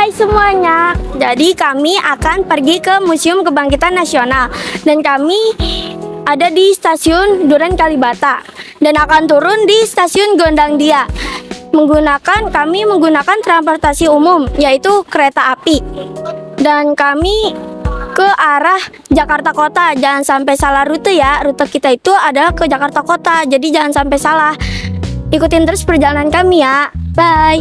Hai semuanya, jadi kami akan pergi ke Museum Kebangkitan Nasional dan kami ada di stasiun Duren Kalibata dan akan turun di stasiun Gondangdia. Kami menggunakan transportasi umum yaitu kereta api dan kami ke arah Jakarta Kota. Jangan sampai salah rute ya, rute kita itu adalah ke Jakarta Kota, jadi jangan sampai salah. Ikutin terus perjalanan kami ya, bye.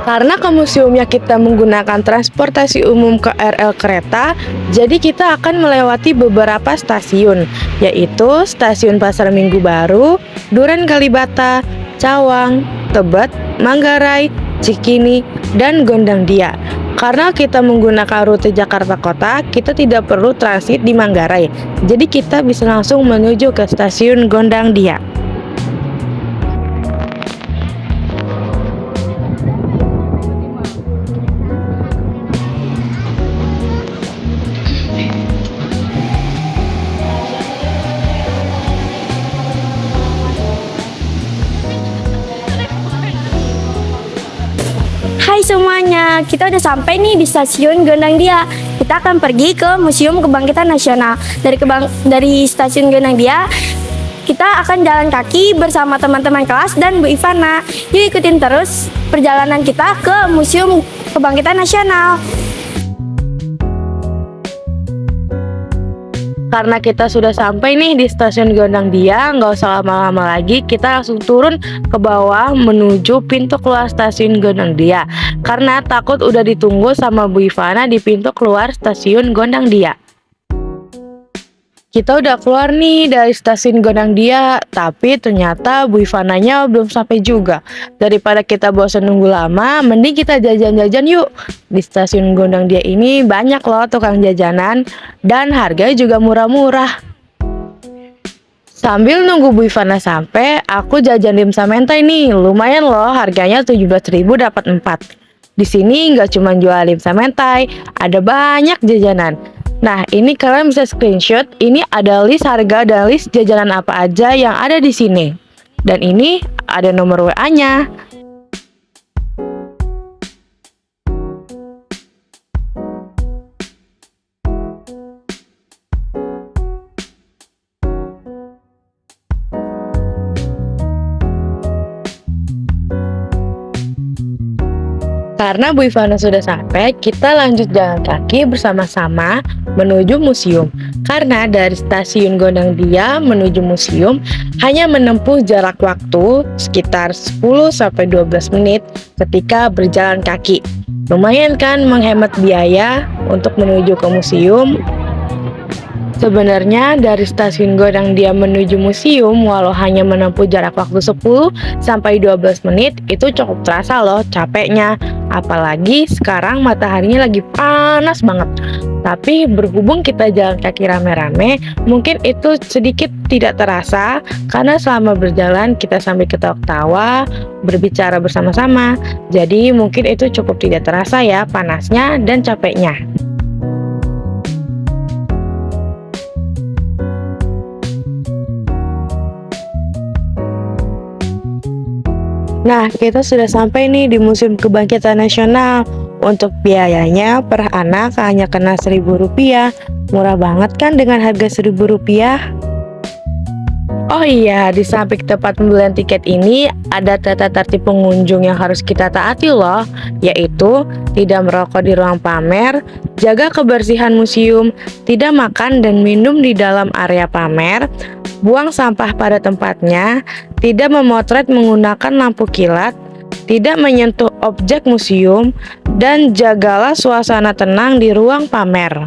Karena ke museumnya kita menggunakan transportasi umum KRL kereta, jadi kita akan melewati beberapa stasiun, yaitu Stasiun Pasar Minggu Baru, Duren Kalibata, Cawang, Tebet, Manggarai, Cikini, dan Gondangdia. Karena kita menggunakan rute Jakarta Kota, kita tidak perlu transit di Manggarai, jadi kita bisa langsung menuju ke stasiun Gondangdia. Hai semuanya, kita udah sampai nih di stasiun Gondangdia. Kita akan pergi ke Museum Kebangkitan Nasional. Dari stasiun Gondangdia, kita akan jalan kaki bersama teman-teman kelas dan Bu Ivana. Yuk ikutin terus perjalanan kita ke Museum Kebangkitan Nasional. Karena kita sudah sampai nih di stasiun Gondangdia, nggak usah lama-lama lagi, kita langsung turun ke bawah menuju pintu keluar stasiun Gondangdia. Karena takut udah ditunggu sama Bu Ivana di pintu keluar stasiun Gondangdia. Kita udah keluar nih dari stasiun Gondangdia, tapi ternyata Bu Ivananya belum sampai juga. Daripada kita bosan nunggu lama, mending kita jajan-jajan yuk. Di stasiun Gondangdia ini banyak loh tukang jajanan, dan harganya juga murah-murah. Sambil nunggu Bu Ivana sampai, aku jajan dimsum mentai nih. Lumayan loh, harganya 17.000 dapat 4. Di sini nggak cuma jual dimsum mentai, ada banyak jajanan. Nah, ini kalian bisa screenshot. Ini ada list harga dan list jajanan apa aja yang ada di sini. Dan ini ada nomor WA-nya. Karena Bu Ivana sudah sampai, kita lanjut jalan kaki bersama-sama menuju museum. Karena dari stasiun Gondangdia menuju museum hanya menempuh jarak waktu sekitar 10-12 menit ketika berjalan kaki. Lumayan kan menghemat biaya untuk menuju ke museum. Sebenarnya dari stasiun Gondangdia menuju museum, walau hanya menempuh jarak waktu 10-12 menit, itu cukup terasa loh capeknya. Apalagi sekarang mataharinya lagi panas banget. Tapi berhubung kita jalan kaki rame-rame, mungkin itu sedikit tidak terasa, karena selama berjalan kita sambil ketawa-tawa, berbicara bersama-sama. Jadi mungkin itu cukup tidak terasa ya panasnya dan capeknya. Nah, kita sudah sampai nih di Museum Kebangkitan Nasional. Untuk biayanya per anak hanya kena Rp1.000. Murah banget kan dengan harga Rp1.000? Oh iya, di samping tempat pembelian tiket ini ada tata tertib pengunjung yang harus kita taati loh, yaitu tidak merokok di ruang pamer, jaga kebersihan museum, tidak makan dan minum di dalam area pamer, buang sampah pada tempatnya, tidak memotret menggunakan lampu kilat, tidak menyentuh objek museum, dan jagalah suasana tenang di ruang pamer.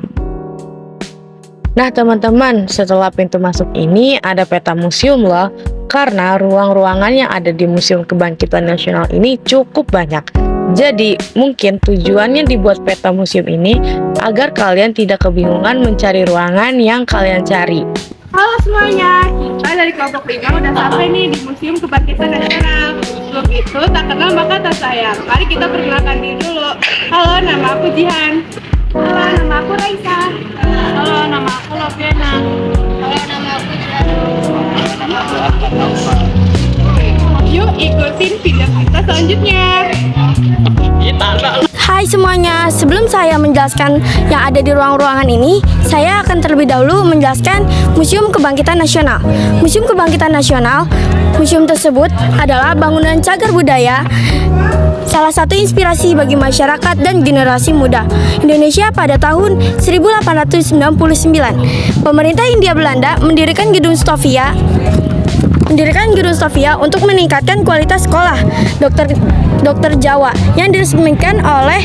Nah teman-teman, setelah pintu masuk ini ada peta museum loh, karena ruang-ruangan yang ada di Museum Kebangkitan Nasional ini cukup banyak. Jadi mungkin tujuannya dibuat peta museum ini agar kalian tidak kebingungan mencari ruangan yang kalian cari. Halo semuanya, kita dari kelompok 5 udah sampai nih di Museum Kebangkitan Nasional. Sebelum itu, tak kenal maka tak sayang. Mari kita perkenalkan diri dulu. Halo, nama aku Jihan. Halo, nama aku Raisa. Halo, nama aku Loviana. Halo, nama aku Yuk ikutin video kita selanjutnya. menjelaskan yang ada di ruang-ruangan ini, saya akan terlebih dahulu menjelaskan Museum Kebangkitan Nasional. Museum Kebangkitan Nasional, museum tersebut adalah bangunan cagar budaya, salah satu inspirasi bagi masyarakat dan generasi muda Indonesia pada tahun 1899. Pemerintah Hindia Belanda mendirikan Gedung Stovia untuk meningkatkan kualitas sekolah dokter Jawa yang diresmikan oleh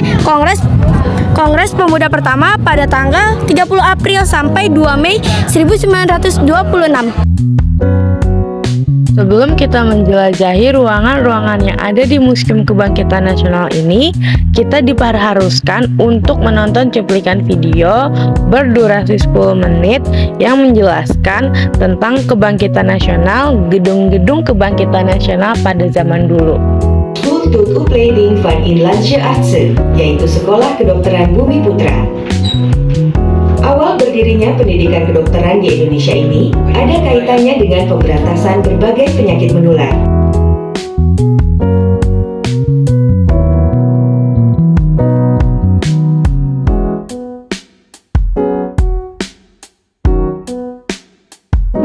Kongres Pemuda pertama pada tanggal 30 April sampai 2 Mei 1926. Sebelum kita menjelajahi ruangan-ruangan yang ada di Museum Kebangkitan Nasional ini, kita diharuskan untuk menonton cuplikan video berdurasi 10 menit yang menjelaskan tentang kebangkitan nasional, gedung-gedung kebangkitan nasional pada zaman dulu. School tot opleiding van Inlandse Artsen, yaitu Sekolah Kedokteran Bumi Putra. Awal berdirinya pendidikan kedokteran di Indonesia ini ada kaitannya dengan pemberantasan berbagai penyakit menular.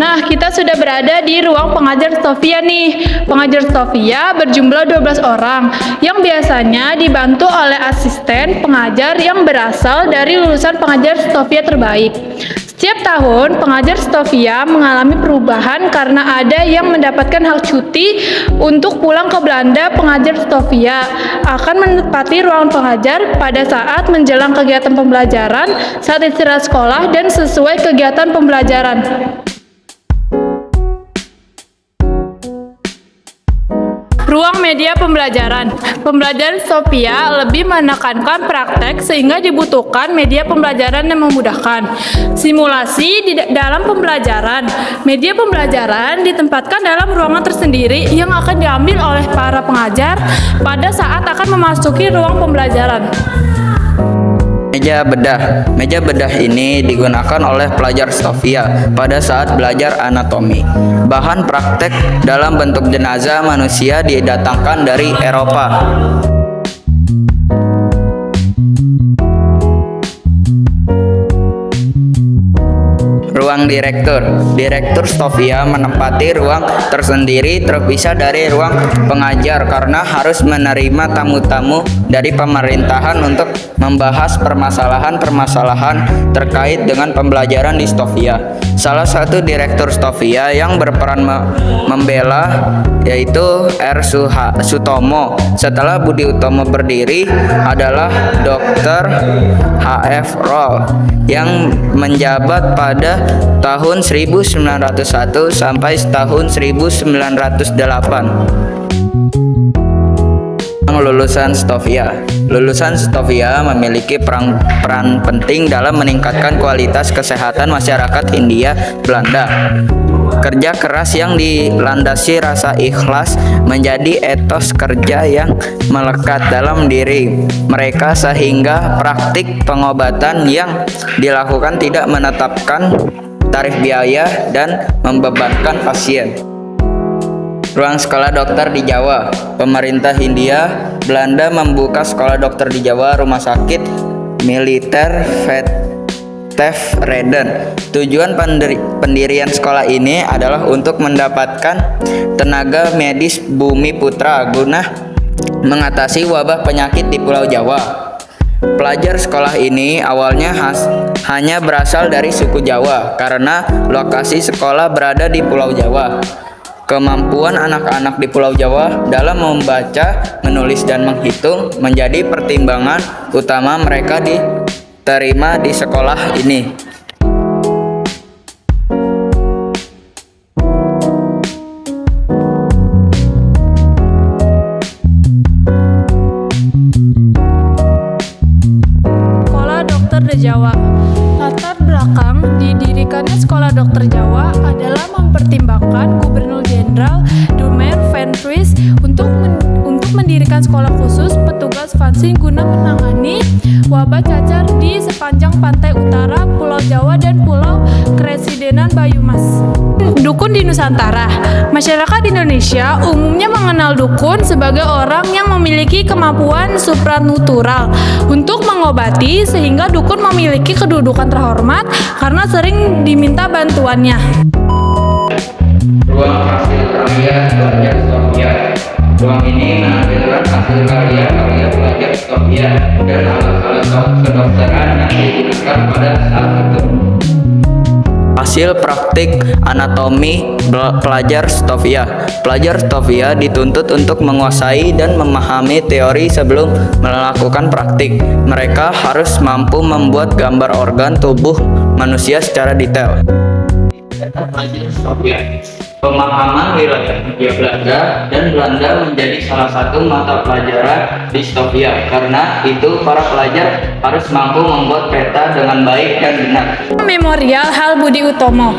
Nah, kita sudah berada di ruang pengajar Stovia nih. Pengajar Stovia berjumlah 12 orang yang biasanya dibantu oleh asisten pengajar yang berasal dari lulusan pengajar Stovia terbaik. Setiap tahun, pengajar Stovia mengalami perubahan karena ada yang mendapatkan hak cuti untuk pulang ke Belanda. Pengajar Stovia akan menempati ruang pengajar pada saat menjelang kegiatan pembelajaran, saat istirahat sekolah, dan sesuai kegiatan pembelajaran. Ruang media pembelajaran. Pembelajaran Stovia lebih menekankan praktek sehingga dibutuhkan media pembelajaran yang memudahkan. Simulasi di dalam pembelajaran. Media pembelajaran ditempatkan dalam ruangan tersendiri yang akan diambil oleh para pengajar pada saat akan memasuki ruang pembelajaran. Meja bedah. Meja bedah ini digunakan oleh pelajar Stovia pada saat belajar anatomi. Bahan praktek dalam bentuk jenazah manusia didatangkan dari Eropa. Ruang direktur. Direktur Stovia menempati ruang tersendiri terpisah dari ruang pengajar karena harus menerima tamu-tamu dari pemerintahan untuk membahas permasalahan-permasalahan terkait dengan pembelajaran di Stovia. Salah satu direktur Stovia yang berperan membela yaitu R. Sutomo. Setelah Budi Utomo berdiri adalah Dr. H.F. Roll yang menjabat pada tahun 1901 sampai tahun 1908. Lulusan Stovia. Lulusan Stovia memiliki peran penting dalam meningkatkan kualitas kesehatan masyarakat Hindia Belanda. Kerja keras yang dilandasi rasa ikhlas menjadi etos kerja yang melekat dalam diri mereka sehingga praktik pengobatan yang dilakukan tidak menetapkan tarif biaya dan membebankan pasien. Ruang sekolah dokter di Jawa. Pemerintah Hindia Belanda membuka sekolah dokter di Jawa, rumah sakit militer Vetereden. Tujuan pendirian sekolah ini adalah untuk mendapatkan tenaga medis Bumi Putra guna mengatasi wabah penyakit di Pulau Jawa. Pelajar sekolah ini awalnya hanya berasal dari suku Jawa karena lokasi sekolah berada di Pulau Jawa. Kemampuan anak-anak di Pulau Jawa dalam membaca, menulis, dan menghitung menjadi pertimbangan utama mereka diterima di sekolah ini. Sekolah Dokter di Jawa. Latar belakang didirikannya Sekolah Dokter Jawa adalah mempertimbangkan Gubernur Jenderal Dumer Van Trees untuk mendirikan sekolah khusus petugas vaksin guna menangani wabah cacar di sepanjang pantai utara Pulau Jawa dan Pulau Kresidenan Bayumas. Dukun di Nusantara. Masyarakat Indonesia umumnya mengenal dukun sebagai orang yang memiliki kemampuan supranatural untuk mengobati, sehingga dukun memiliki kedudukan terhormat karena sering diminta bantuannya. Ruang hasil karya pelajar Sofia. Ruang ini menampilkan hasil karya pelajar Sofia dan alat-alat kedokteran yang digunakan pada saat itu. Hasil praktik anatomi pelajar Sofia. Pelajar Sofia dituntut untuk menguasai dan memahami teori sebelum melakukan praktik. Mereka harus mampu membuat gambar organ tubuh manusia secara detail. Pelajar Sofia. Pemahaman wilayah Hindia Belanda dan Belanda menjadi salah satu mata pelajaran di Sofia. Karena itu para pelajar harus mampu membuat peta dengan baik dan benar. Memorial Hal Budi Utomo.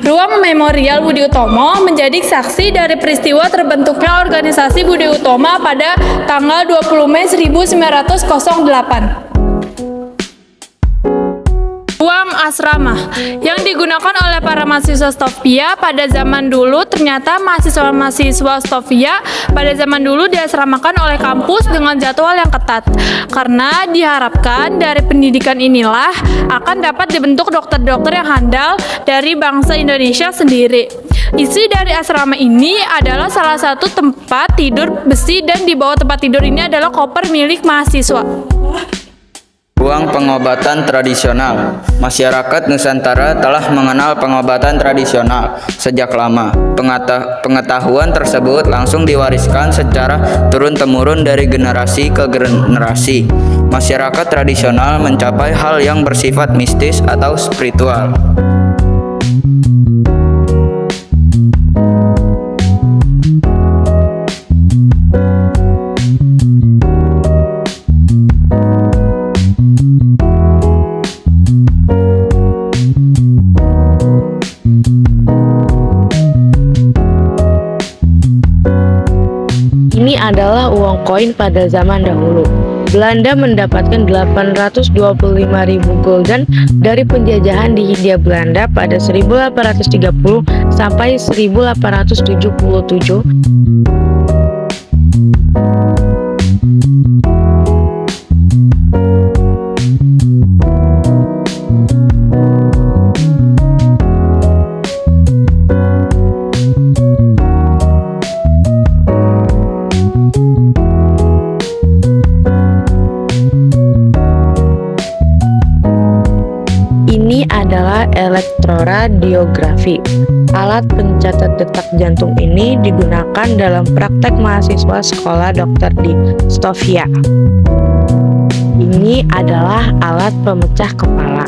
Ruang Memorial Budi Utomo menjadi saksi dari peristiwa terbentuknya organisasi Budi Utomo pada tanggal 20 Mei 1908. Ruang asrama yang digunakan oleh para mahasiswa Sofia pada zaman dulu. Ternyata mahasiswa Sofia pada zaman dulu diasramakan oleh kampus dengan jadwal yang ketat, karena diharapkan dari pendidikan inilah akan dapat dibentuk dokter-dokter yang handal dari bangsa Indonesia sendiri. Isi dari asrama ini adalah salah satu tempat tidur besi, dan di bawah tempat tidur ini adalah koper milik mahasiswa. Ruang pengobatan tradisional. Masyarakat Nusantara telah mengenal pengobatan tradisional sejak lama. Pengetahuan tersebut langsung diwariskan secara turun-temurun dari generasi ke generasi. Masyarakat tradisional mencapai hal yang bersifat mistis atau spiritual. Ini adalah uang koin pada zaman dahulu. Belanda mendapatkan 825.000 gulden dari penjajahan di Hindia Belanda pada 1830 sampai 1877. Ini adalah elektroradiografi. Alat pencatat detak jantung ini digunakan dalam praktek mahasiswa sekolah dokter di Sofia. Ini adalah alat pemecah kepala.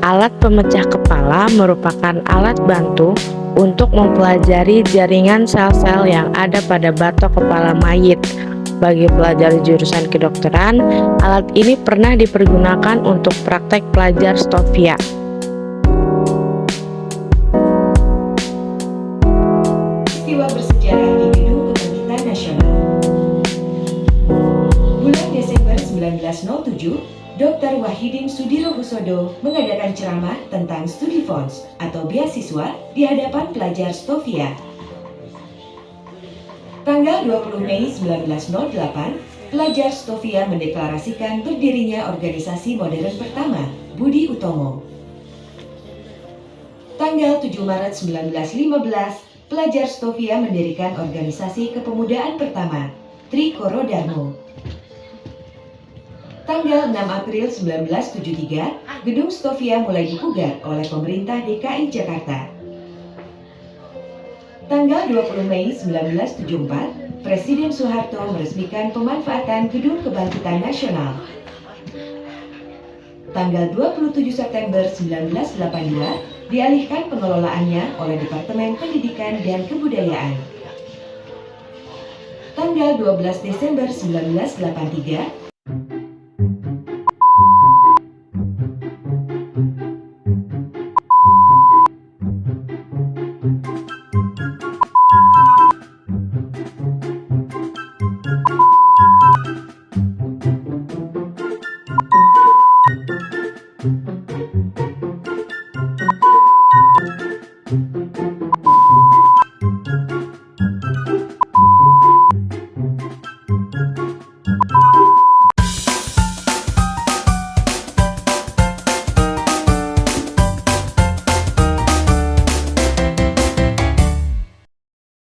Alat pemecah kepala merupakan alat bantu untuk mempelajari jaringan sel-sel yang ada pada batok kepala mayit. Bagi pelajar jurusan kedokteran, alat ini pernah dipergunakan untuk praktek pelajar Sofia. Peristiwa bersejarah di Gedung Kebangkitan Nasional. Bulan Desember 1907, Dr. Wahidin Sudirohusodo mengadakan ceramah tentang studi fonds atau beasiswa di hadapan pelajar Sofia. Tanggal 20 Mei 1908, pelajar Sofia mendeklarasikan berdirinya organisasi modern pertama, Budi Utomo. Tanggal 7 Maret 1915, pelajar Sofia mendirikan organisasi kepemudaan pertama, Trikoro Darmo. Tanggal 6 April 1973, Gedung Sofia mulai dipugar oleh pemerintah DKI Jakarta. Tanggal 20 Mei 1974, Presiden Soeharto meresmikan pemanfaatan Gedung Kebangkitan Nasional. Tanggal 27 September 1982, dialihkan pengelolaannya oleh Departemen Pendidikan dan Kebudayaan. Tanggal 12 Desember 1983,